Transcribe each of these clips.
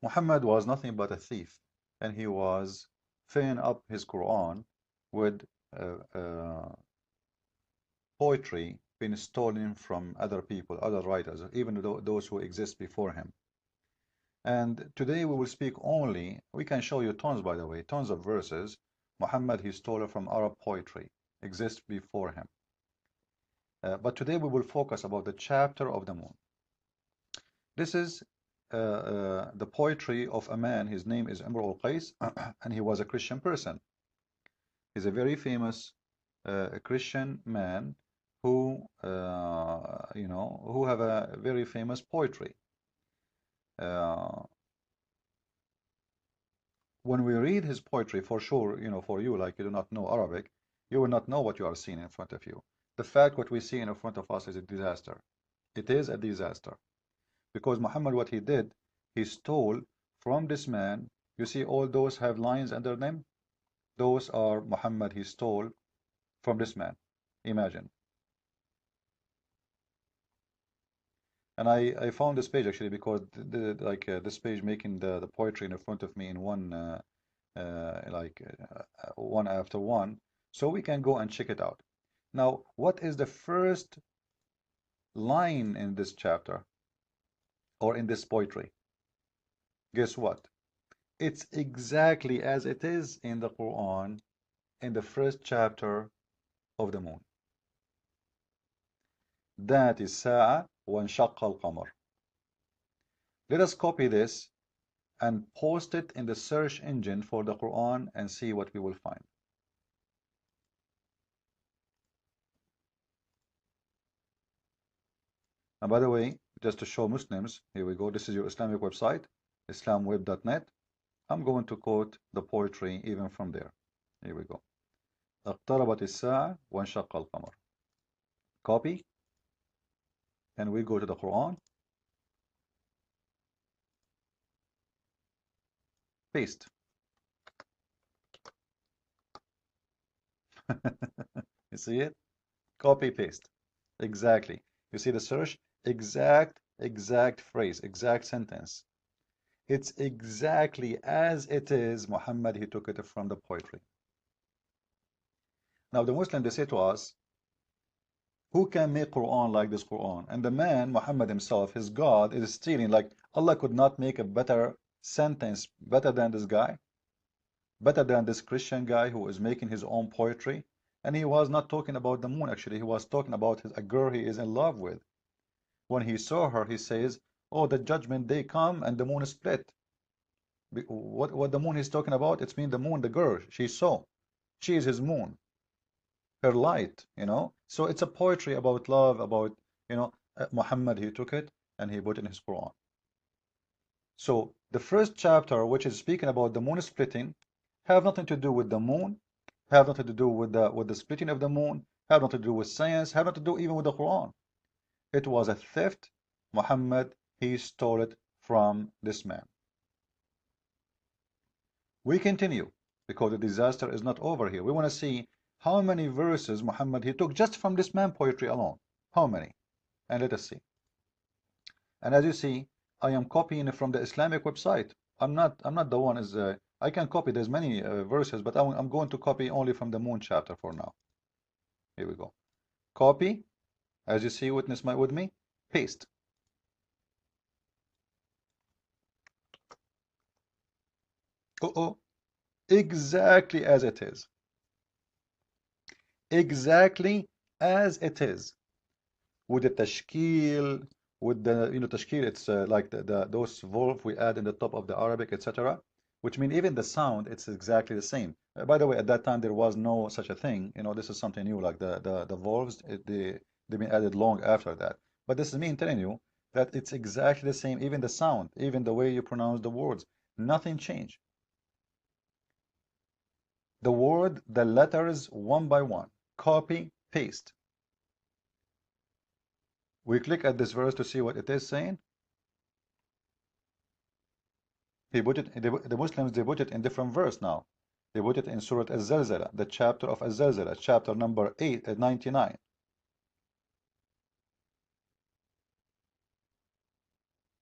Muhammad was nothing but a thief, and he was filling up his Quran with poetry being stolen from other people, other writers, even those who exist before him. And today we will speak only, we can show you tons, by the way, tons of verses Muhammad he stole from Arab poetry, exist before him. But today we will focus about the chapter of the moon. This is the poetry of a man, his name is Imr al-Qais, and he was a Christian person. He's a very famous Christian man who, who have a very famous poetry. When we read his poetry, for sure, for you, like you do not know Arabic, you will not know what you are seeing in front of you. The fact what we see in front of us is a disaster. It is a disaster. Because Muhammad, what he did, he stole from this man. You see all those have lines under them? Those are Muhammad, he stole from this man. Imagine. And I found this page actually because this page making the poetry in front of me in one one after one, so we can go and check it out. Now, what is the first line in this chapter or in this poetry? Guess what? It's exactly as it is in the Quran in the first chapter of the moon. That is Sa'a وانشق القمر. Let us copy this and post it in the search engine for the Quran and see what we will find. And by the way, just to show Muslims, here we go. This is your Islamic website, islamweb.net. I'm going to quote the poetry even from there. Here we go. اقتربت الساعة وانشق القمر. Copy. And we go to the Quran. Paste. You see it? Copy, paste. Exactly. You see the search? Exact phrase, exact sentence. It's exactly as it is. Muhammad, he took it from the poetry. Now the Muslim, they say to us, who can make Quran like this Quran? And the man, Muhammad himself, his God, is stealing. Like Allah could not make a better sentence, better than this guy, better than this Christian guy who is making his own poetry. And he was not talking about the moon, actually. He was talking about a girl he is in love with. When he saw her, he says, oh, the judgment day come and the moon is split. What the moon is talking about? It's mean the moon, the girl she saw. She is his moon, her light, So it's a poetry about love, about, Muhammad, he took it and he put it in his Quran. So the first chapter, which is speaking about the moon splitting, have nothing to do with the moon, have nothing to do with the splitting of the moon, have nothing to do with science, have nothing to do even with the Quran. It was a theft. Muhammad, he stole it from this man. We continue because the disaster is not over here. We want to see how many verses Muhammad he took just from this man poetry alone. How many? And let us see. And as you see, I am copying from the Islamic website. I'm not the one is I can copy. There's many verses, but I'm going to copy only from the moon chapter for now. Here we go. Copy. As you see, witness with me. Paste. Exactly as it is. Exactly as it is. With the tashkil, with the tashkil, it's like those volf we add in the top of the Arabic, etc. Which mean even the sound, it's exactly the same. By the way, at that time there was no such a thing. This is something new. Like the volves, they've been added long after that. But this is me telling you that it's exactly the same. Even the sound, even the way you pronounce the words, nothing changed. The word, the letters, one by one. Copy, paste. We click at this verse to see what it is saying. He put it, the Muslims, they put it in different verse now. They put it in Surah Az-Zalzala, the chapter of Az-Zalzala, chapter number 99.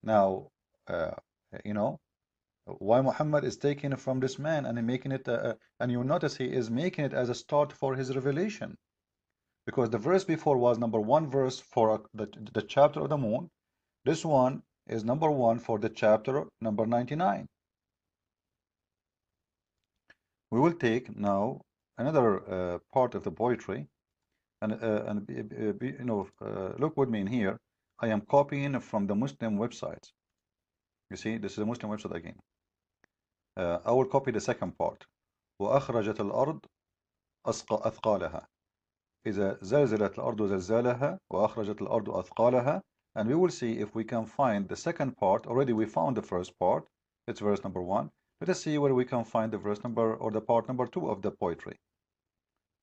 Now, Why Muhammad is taking it from this man and making it, and you notice he is making it as a start for his revelation. Because the verse before was number 1 verse for the chapter of the moon. This one is number 1 for the chapter number 99. We will take now another part of the poetry, and look with me in here. I am copying from the Muslim website. You see, this is a Muslim website again. I will copy the second part. وأخرجت الأرض أثقالها إذا زلزلت الأرض زلزالها وأخرجت الأرض أثقالها. And we will see if we can find the second part. Already we found the first part. It's verse number 1. Let us see where we can find the verse number or the part number 2 of the poetry.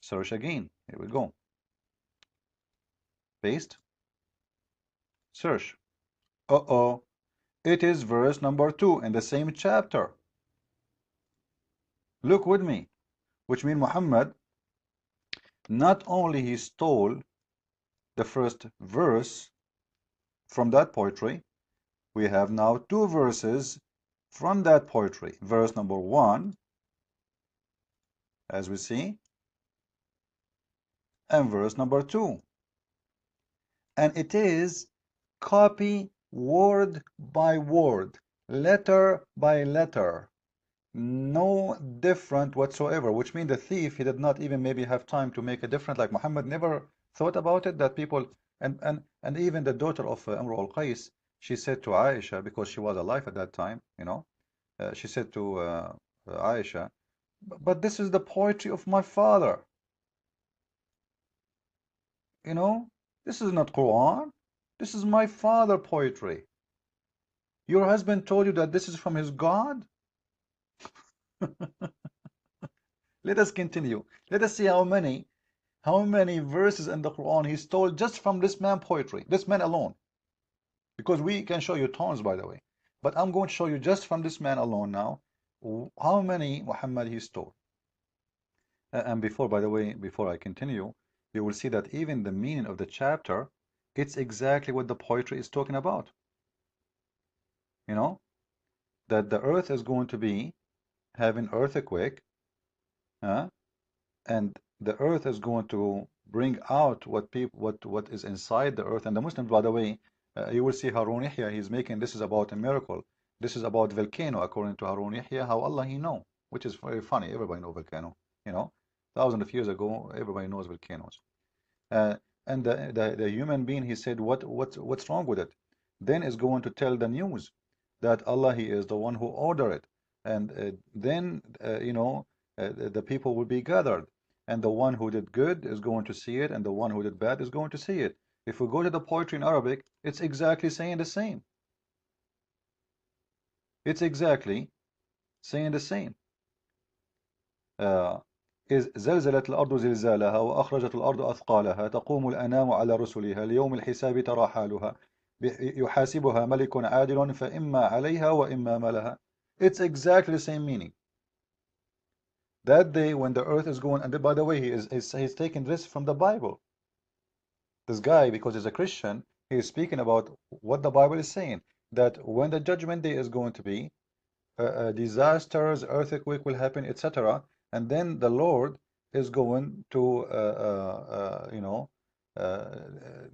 Search again. Here we go. Paste. Search. Uh-oh. It is verse number 2 in the same chapter. Look with me. Which means Muhammad, not only he stole the first verse from that poetry, we have now 2 verses from that poetry. Verse number 1, as we see, and verse number 2. And it is copy word by word, letter by letter. No different whatsoever, which means the thief, he did not even maybe have time to make a difference. Like Muhammad never thought about it, that people, and even the daughter of Amr al-Qais, she said to Aisha, because she was alive at that time, she said to Aisha, but this is the poetry of my father. This is not Quran. This is my father poetry. Your husband told you that this is from his God? Let us continue. Let us see how many verses in the Quran he stole just from this man poetry, this man alone. Because we can show you tons, by the way. But I'm going to show you just from this man alone now, how many Muhammad he stole. And by the way, before I continue, you will see that even the meaning of the chapter, it's exactly what the poetry is talking about. That the earth is going to be having earthquake, and the earth is going to bring out what is inside the earth. And the Muslims, by the way, you will see Harun Yahya, he's making this is about a miracle. This is about volcano, according to Harun Yahya, how Allah he know, which is very funny. Everybody know volcano, thousands of years ago, everybody knows volcanoes. And the human being, he said, what's wrong with it? Then is going to tell the news that Allah, he is the one who ordered it. And then, the people will be gathered. And the one who did good is going to see it, and the one who did bad is going to see it. If we go to the poetry in Arabic, it's exactly saying the same. It's exactly saying the same. إذ زلزلت الأرض زلزالها وأخرجت الأرض أثقالها تقوم الأنام على رسلها ليوم الحساب ترى حالها يحاسبها ملك عادل فإما عليها وإما ما لها. It's exactly the same meaning. That day when the earth is going, and by the way, he's taking this from the Bible. This guy, because he's a Christian, he is speaking about what the Bible is saying, that when the judgment day is going to be, disasters, earthquake will happen, etc. And then the Lord is going to,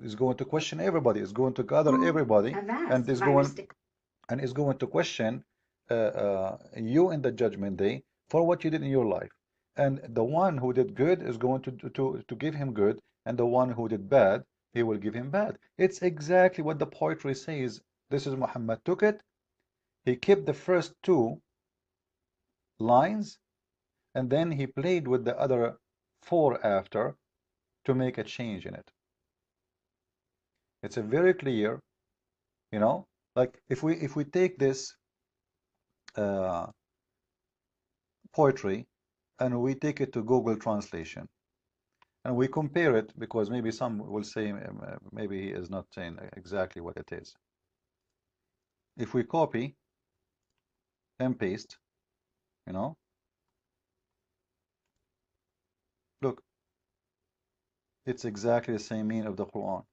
is going to question everybody, is going to gather everybody, and is going to question you in the judgment day for what you did in your life. And the one who did good is going to give him good, and the one who did bad, he will give him bad. It's exactly what the poetry says. This is Muhammad took it. He kept the first 2 lines, and then he played with the other 4 after to make a change in it. It's a very clear, like if we take this poetry and we take it to Google Translation and we compare it, because maybe some will say maybe he is not saying exactly what it is. If we copy and paste, look, it's exactly the same meaning of the Quran.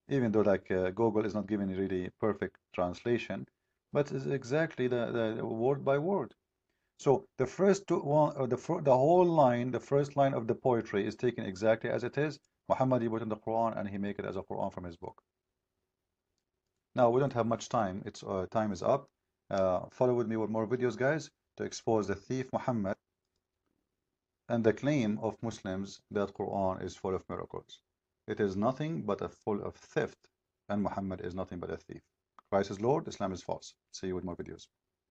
Even though like Google is not giving really perfect translation, but it's exactly the word by word. So the first one, or the whole line, the first line of the poetry is taken exactly as it is. Muhammad, he put in the Quran and he make it as a Quran from his book. Now we don't have much time. It's time is up. Follow with me with more videos, guys, to expose the thief Muhammad and the claim of Muslims that Quran is full of miracles. It is nothing but a full of theft, and Muhammad is nothing but a thief. Christ is Lord, Islam is false. See you with more videos.